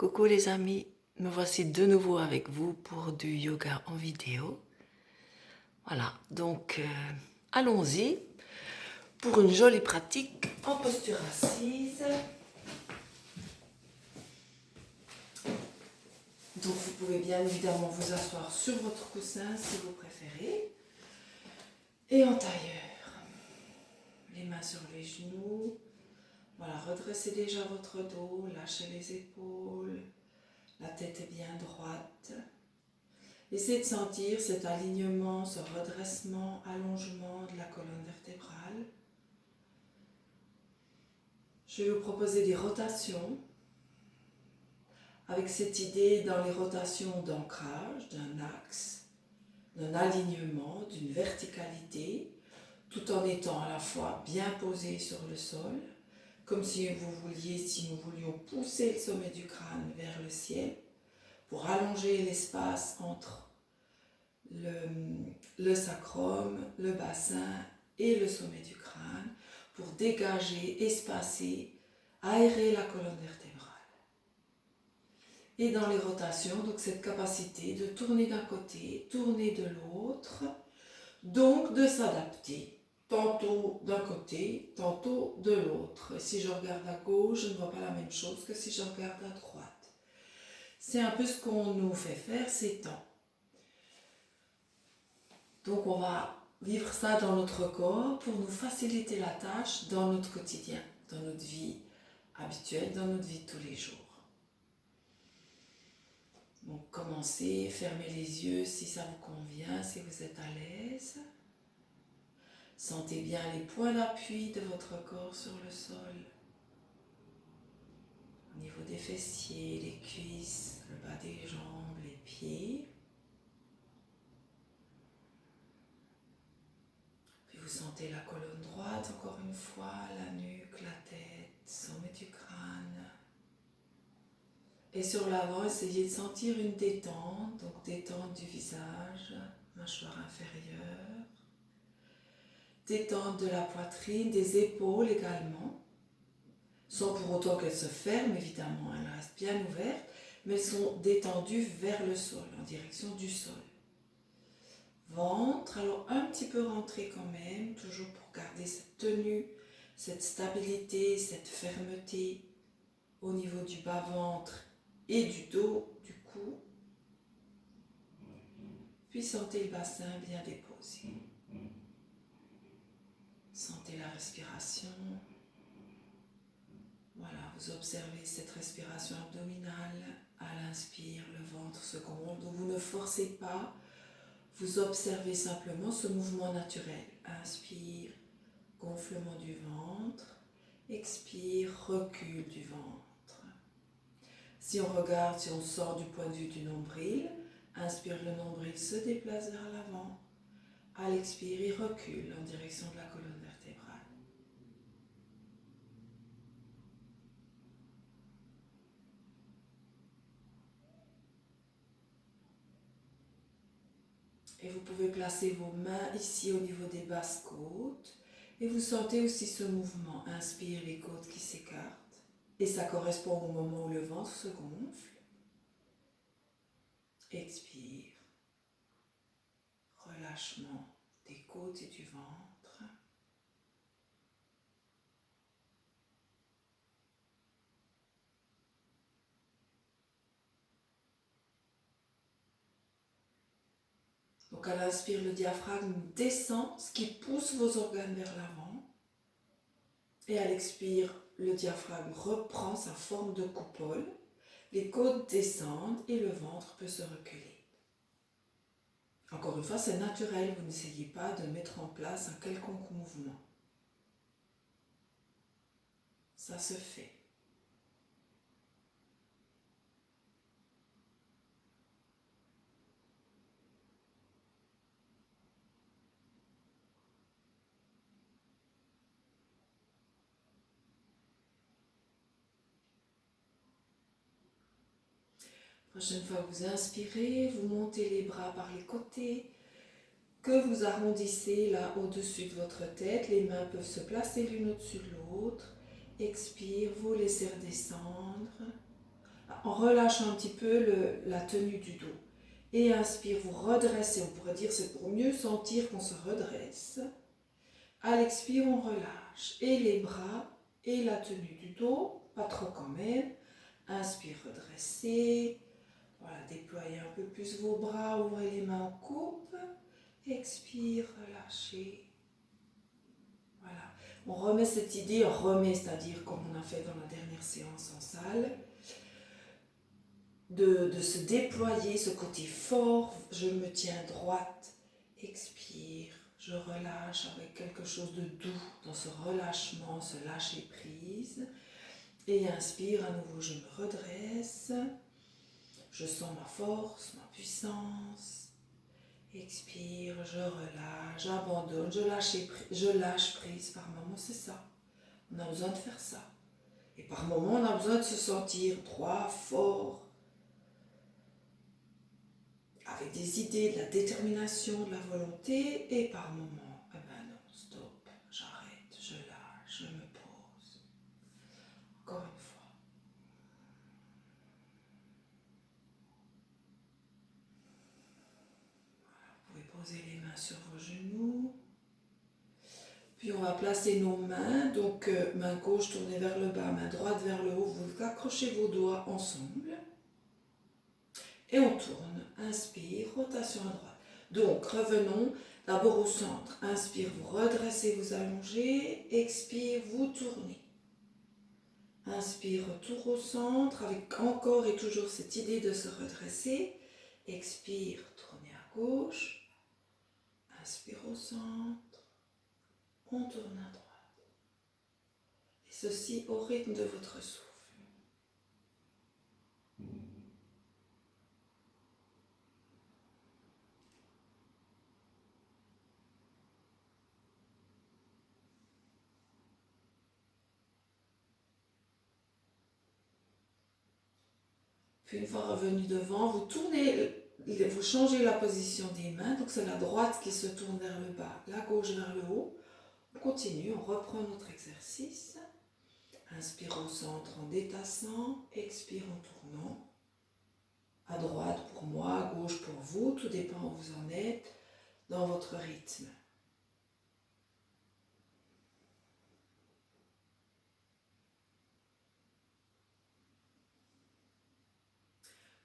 Coucou les amis, me voici de nouveau avec vous pour du yoga en vidéo. Voilà, donc allons-y pour une jolie pratique en posture assise. Donc vous pouvez bien évidemment vous asseoir sur votre coussin si vous préférez. Et en tailleur, les mains sur les genoux. Voilà, redressez déjà votre dos, lâchez les épaules, la tête est bien droite. Essayez de sentir cet alignement, ce redressement, allongement de la colonne vertébrale. Je vais vous proposer des rotations avec cette idée dans les rotations d'ancrage, d'un axe, d'un alignement, d'une verticalité, tout en étant à la fois bien posé sur le sol, comme si nous voulions pousser le sommet du crâne vers le ciel pour allonger l'espace entre le sacrum, le bassin et le sommet du crâne pour dégager, espacer, aérer la colonne vertébrale. Et dans les rotations, donc cette capacité de tourner d'un côté, tourner de l'autre, donc de s'adapter, tantôt d'un côté, tantôt de l'autre. Et si je regarde à gauche, je ne vois pas la même chose que si je regarde à droite. C'est un peu ce qu'on nous fait faire ces temps. Donc on va vivre ça dans notre corps pour nous faciliter la tâche dans notre quotidien, dans notre vie habituelle, dans notre vie de tous les jours. Donc commencez, fermez les yeux si ça vous convient, si vous êtes à l'aise. Sentez bien les points d'appui de votre corps sur le sol. Au niveau des fessiers, les cuisses, le bas des jambes, les pieds. Vous sentez la colonne droite, encore une fois, la nuque, la tête, sommet du crâne. Et sur l'avant, essayez de sentir une détente, donc détente du visage, mâchoire inférieure. Détente de la poitrine, des épaules également, sans pour autant qu'elles se ferment, évidemment, elles restent bien ouvertes, mais elles sont détendues vers le sol, en direction du sol. Ventre, alors un petit peu rentré quand même, toujours pour garder cette tenue, cette stabilité, cette fermeté au niveau du bas-ventre et du dos, du cou. Puis sentez le bassin bien déposé. Sentez la respiration. Voilà, vous observez cette respiration abdominale. À l'inspire, le ventre se gonfle. Donc vous ne forcez pas, vous observez simplement ce mouvement naturel. Inspire, gonflement du ventre. Expire, recul du ventre. Si on regarde, si on sort du point de vue du nombril, inspire, le nombril se déplace vers l'avant. À l'expire, il recule en direction de la colonne vertébrale. Et vous pouvez placer vos mains ici au niveau des basses côtes. Et vous sentez aussi ce mouvement. Inspire, les côtes qui s'écartent. Et ça correspond au moment où le ventre se gonfle. Expire. Relâchement des côtes et du ventre. Donc à l'inspire, le diaphragme descend, ce qui pousse vos organes vers l'avant. Et à l'expire, le diaphragme reprend sa forme de coupole. Les côtes descendent et le ventre peut se reculer. Encore une fois, c'est naturel, vous n'essayez pas de mettre en place un quelconque mouvement. Ça se fait. Prochaine fois que vous inspirez, vous montez les bras par les côtés, que vous arrondissez là au-dessus de votre tête. Les mains peuvent se placer l'une au-dessus de l'autre. Expire, vous laissez redescendre. en relâchant un petit peu la tenue du dos. Et inspire, vous redressez, on pourrait dire c'est pour mieux sentir qu'on se redresse. À l'expire, on relâche et les bras et la tenue du dos, pas trop quand même. Inspire, redressez. Voilà, déployez un peu plus vos bras, ouvrez les mains en coupe. Expire, relâchez. Voilà. On remet cette idée, c'est-à-dire comme on a fait dans la dernière séance en salle, de se déployer, ce côté fort, je me tiens droite, expire, je relâche avec quelque chose de doux dans ce relâchement, ce lâcher prise. Et inspire, à nouveau je me redresse, je sens ma force, ma puissance. Expire, je relâche, j'abandonne, je lâche prise. Par moment, c'est ça. On a besoin de faire ça. Et par moment, on a besoin de se sentir droit, fort, avec des idées, de la détermination, de la volonté. Et par moment, eh ben non, stop, j'arrête, je lâche, je me pose. Encore une fois. Vous pouvez poser les mains sur vos genoux. Puis on va placer nos mains, donc main gauche tournée vers le bas, main droite vers le haut. Vous accrochez vos doigts ensemble. Et on tourne. Inspire, rotation à droite. Donc revenons d'abord au centre. Inspire, vous redressez, vous allongez. Expire, vous tournez. Inspire, retour au centre avec encore et toujours cette idée de se redresser. Expire, tournez à gauche. Inspire au centre. On tourne à droite. Et ceci au rythme de votre souffle. Puis une fois revenu devant, vous tournez, vous changez la position des mains. Donc c'est la droite qui se tourne vers le bas, la gauche vers le haut. On continue, on reprend notre exercice. Inspire au centre en détassant, expire en tournant. À droite pour moi, à gauche pour vous, tout dépend où vous en êtes, dans votre rythme.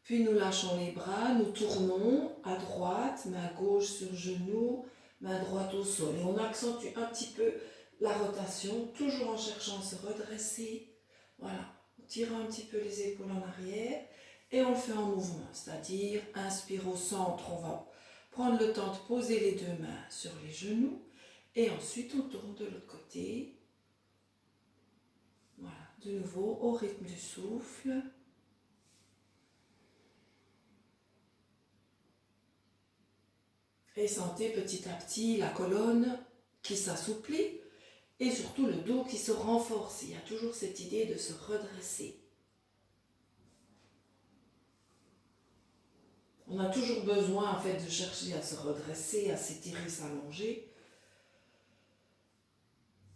Puis nous lâchons les bras, nous tournons à droite, main gauche sur genou, main droite au sol. Et on accentue un petit peu la rotation, toujours en cherchant à se redresser. Voilà, on tire un petit peu les épaules en arrière et on le fait en mouvement. C'est-à-dire, inspire au centre, on va prendre le temps de poser les deux mains sur les genoux et ensuite on tourne de l'autre côté. Voilà, de nouveau au rythme du souffle. Et sentez petit à petit la colonne qui s'assouplit et surtout le dos qui se renforce. Il y a toujours cette idée de se redresser. On a toujours besoin en fait de chercher à se redresser, à s'étirer, s'allonger.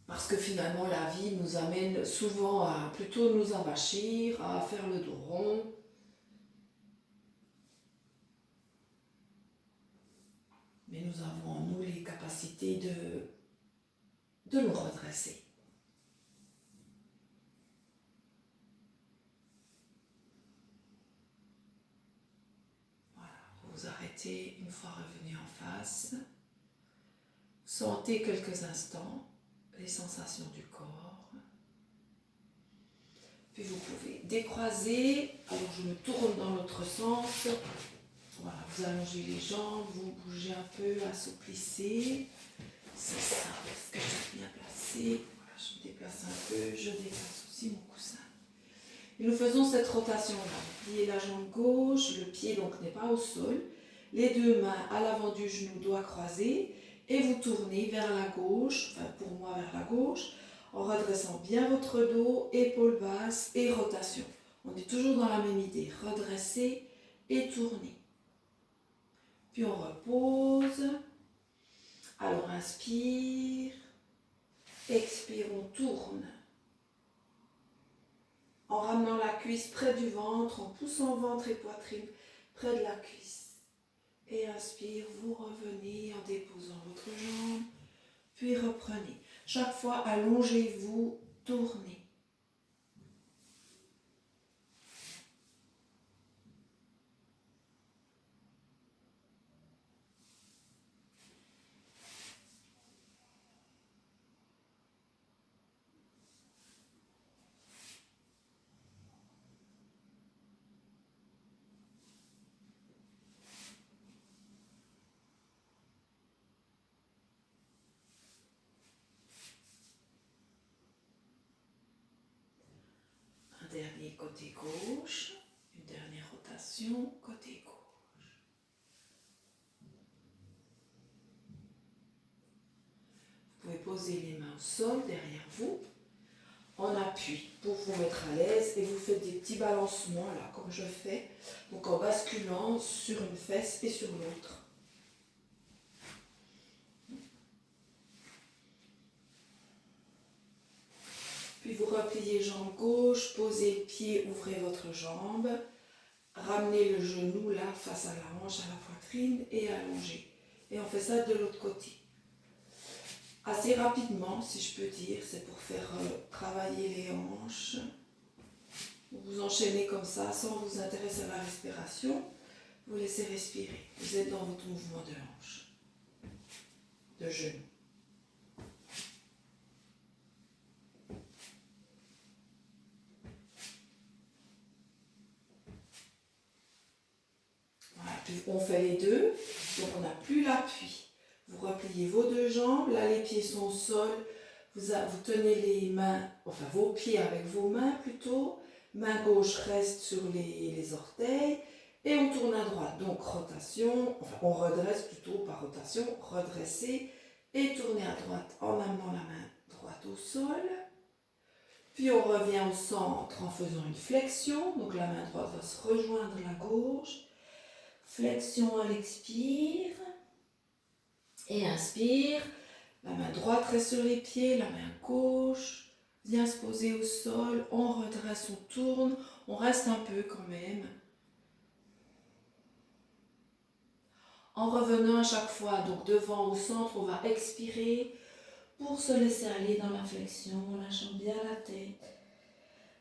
Parce que finalement la vie nous amène souvent à plutôt nous avachir, à faire le dos rond. Mais nous avons en nous les capacités de nous redresser. Voilà, vous vous arrêtez une fois revenu en face. Sentez quelques instants les sensations du corps. Puis vous pouvez décroiser. Alors je me tourne dans l'autre sens. Voilà, vous allongez les jambes, vous bougez un peu, assouplissez. C'est ça, est-ce que je suis bien placée? Voilà, je me déplace un peu, je déplace aussi mon coussin. Et nous faisons cette rotation-là. Vous pliez la jambe gauche, le pied donc n'est pas au sol. Les deux mains à l'avant du genou, doigts croisés. Et vous tournez vers la gauche, enfin pour moi vers la gauche, en redressant bien votre dos, épaules basses et rotation. On est toujours dans la même idée, redresser et tourner. Puis on repose. Alors inspire, expire, on tourne. En ramenant la cuisse cuisse près du ventre, en poussant ventre et poitrine près de la cuisse. Et inspire, vous revenez en déposant votre jambe, puis reprenez. Chaque fois, allongez-vous, tournez. Dernier côté gauche, une dernière rotation, côté gauche. Vous pouvez poser les mains au sol derrière vous, en appui, pour vous mettre à l'aise, et vous faites des petits balancements là, comme je fais, donc en basculant sur une fesse et sur l'autre. Puis vous repliez jambe gauche, posez le pied, ouvrez votre jambe. Ramenez le genou là, face à la hanche, à la poitrine et allongez. Et on fait ça de l'autre côté. Assez rapidement, si je peux dire, c'est pour faire travailler les hanches. Vous enchaînez comme ça, sans vous intéresser à la respiration. Vous laissez respirer. Vous êtes dans votre mouvement de hanche, de genou. Voilà, puis on fait les deux, donc on n'a plus l'appui. Vous repliez vos deux jambes, là les pieds sont au sol, vous tenez les mains, enfin vos pieds avec vos mains plutôt, main gauche reste sur les orteils, et on tourne à droite. Donc rotation, enfin on redresse plutôt par rotation, redresser et tourner à droite en amenant la main droite au sol. Puis on revient au centre en faisant une flexion, donc la main droite va se rejoindre la gauche. Flexion à l'expire. Et inspire. La main droite reste sur les pieds, la main gauche vient se poser au sol. On redresse, on tourne, on reste un peu quand même. En revenant à chaque fois, donc devant au centre, on va expirer pour se laisser aller dans la flexion, en lâchant bien la tête.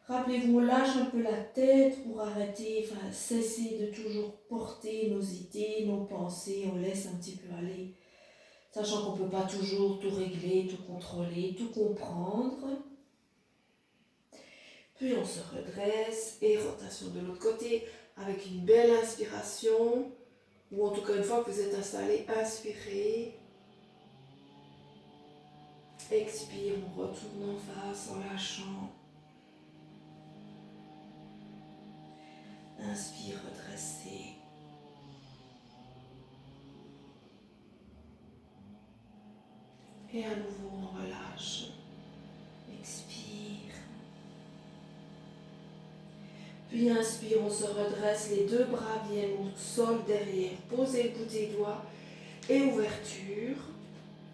Rappelez-vous, on lâche un peu la tête pour arrêter, enfin cesser de toujours porter nos idées, nos pensées, on laisse un petit peu aller. Sachant qu'on ne peut pas toujours tout régler, tout contrôler, tout comprendre. Puis on se redresse et rotation de l'autre côté avec une belle inspiration. Ou en tout cas une fois que vous êtes installé, inspirez. Expire, on retourne en face en lâchant. Inspire, redressez. Et à nouveau, on relâche. Expire. Puis inspire, on se redresse, les deux bras viennent au sol derrière. Posez le bout des doigts et ouverture.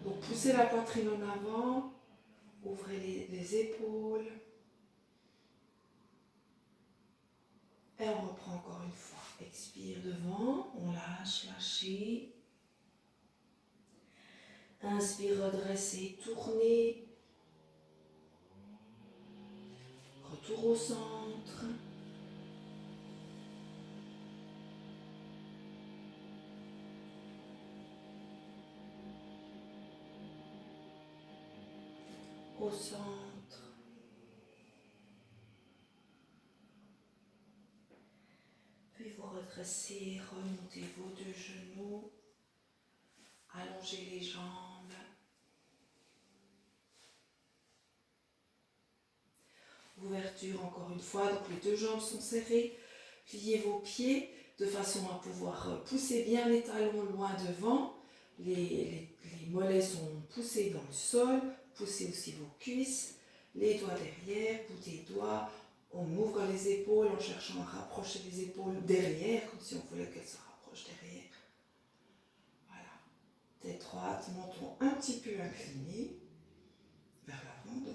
Donc poussez la poitrine en avant, ouvrez les épaules. Et on reprend encore une fois. Expire devant, on lâche, lâchez. Inspire, redressez, tournez. Retour au centre. Au centre. Puis vous redressez, remontez vos deux genoux. Allongez les jambes. Ouverture encore une fois, donc les deux jambes sont serrées. Pliez vos pieds de façon à pouvoir pousser bien les talons loin devant. Les mollets sont poussés dans le sol. Poussez aussi vos cuisses. Les doigts derrière, bout des doigts. On ouvre les épaules en cherchant à rapprocher les épaules derrière, comme si on voulait qu'elles se rapprochent derrière. Voilà. Tête droite, menton un petit peu incliné. Vers l'avant donc.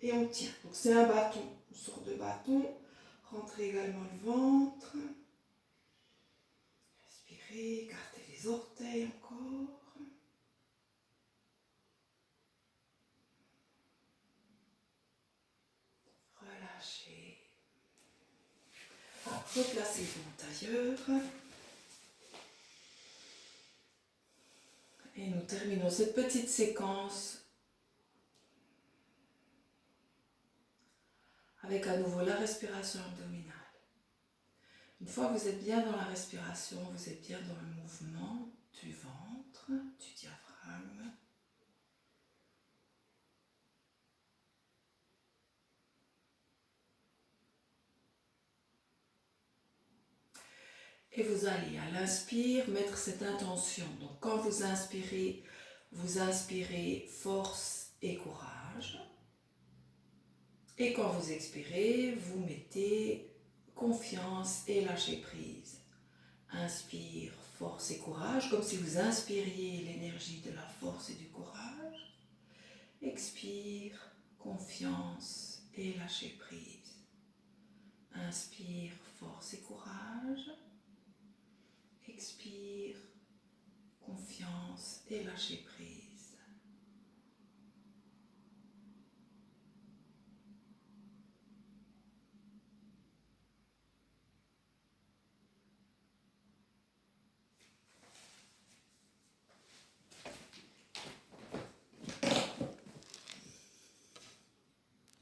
Et on tient. Donc c'est un bâton. On sort de bâton. Rentrez également le ventre. Respirez, écartez les orteils encore. Relâchez. Replacez-vous en tailleur. Et nous terminons cette petite séquence avec à nouveau la respiration abdominale. Une fois que vous êtes bien dans la respiration, vous êtes bien dans le mouvement du ventre, du diaphragme. Et vous allez à l'inspire mettre cette intention. Donc quand vous inspirez force et courage. Et quand vous expirez, vous mettez confiance et lâcher prise. Inspire, force et courage, comme si vous inspiriez l'énergie de la force et du courage. Expire, confiance et lâcher prise. Inspire, force et courage. Expire, confiance et lâcher prise.